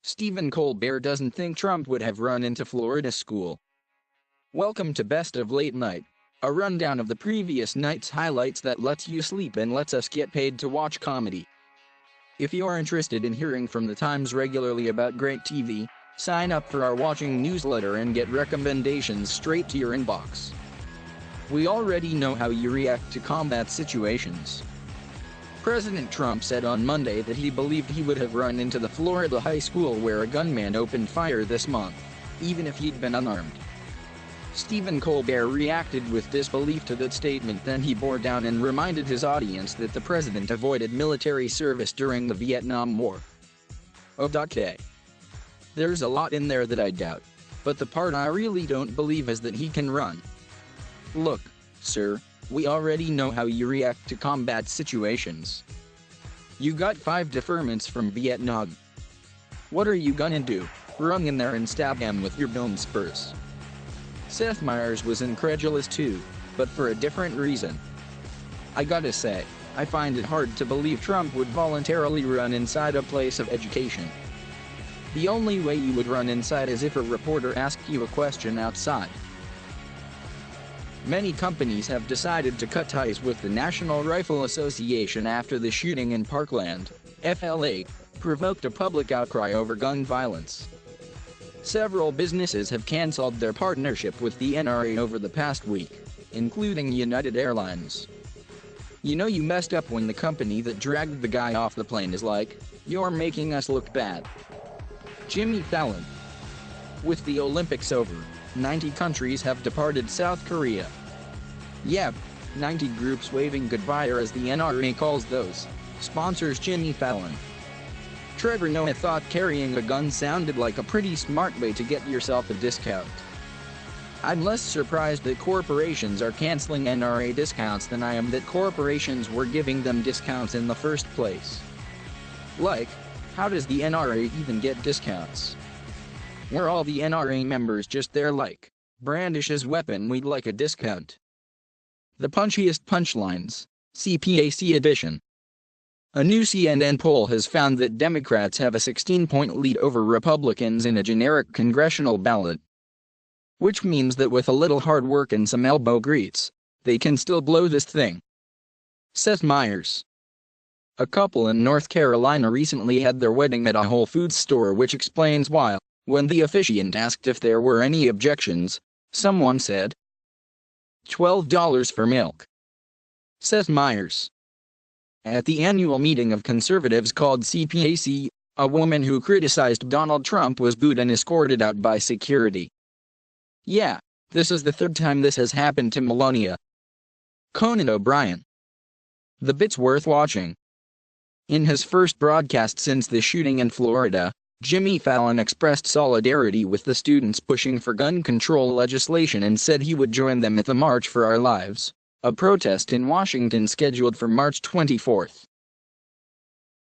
Stephen Colbert doesn't think Trump would have run into Florida school. Welcome to Best of Late Night, a rundown of the previous night's highlights that lets you sleep and lets us get paid to watch comedy. If you are interested in hearing from the Times regularly about great TV, sign up for our watching newsletter and get recommendations straight to your inbox. We already know how you react to combat situations. President Trump said on Monday that he believed he would have run into the Florida high school where a gunman opened fire this month, even if he'd been unarmed. Stephen Colbert reacted with disbelief to that statement, then he bore down and reminded his audience that the president avoided military service during the Vietnam War. Okay. There's a lot in there that I doubt, but the part I really don't believe is that he can run. Look, sir, we already know how you react to combat situations. You got 5 deferments from Vietnam. What are you gonna do, run in there and stab him with your bone spurs? Seth Meyers was incredulous too, but for a different reason. I gotta say, I find it hard to believe Trump would voluntarily run inside a place of education. The only way you would run inside is if a reporter asked you a question outside. Many companies have decided to cut ties with the National Rifle Association after the shooting in Parkland, FLA, provoked a public outcry over gun violence. Several businesses have canceled their partnership with the NRA over the past week, including United Airlines. You know you messed up when the company that dragged the guy off the plane is like, "You're making us look bad." Jimmy Fallon. With the Olympics over, 90 countries have departed South Korea. Yep, 90 groups waving goodbye, or as the NRA calls those, sponsors Jimmy Fallon. Trevor Noah thought carrying a gun sounded like a pretty smart way to get yourself a discount. I'm less surprised that corporations are canceling NRA discounts than I am that corporations were giving them discounts in the first place. Like, how does the NRA even get discounts? Were all the NRA members just there like, brandish his weapon, we'd like a discount? The punchiest punchlines, CPAC edition. A new CNN poll has found that Democrats have a 16-point lead over Republicans in a generic congressional ballot. Which means that with a little hard work and some elbow grease, they can still blow this thing. Seth Meyers. A couple in North Carolina recently had their wedding at a Whole Foods store, which explains why, when the officiant asked if there were any objections, someone said, $12 for milk. Seth Meyers. At the annual meeting of conservatives called CPAC, a woman who criticized Donald Trump was booed and escorted out by security. Yeah, this is the third time this has happened to Melania. Conan O'Brien. The bit's worth watching. In his first broadcast since the shooting in Florida, Jimmy Fallon expressed solidarity with the students pushing for gun control legislation and said he would join them at the March for Our Lives, a protest in Washington scheduled for March 24.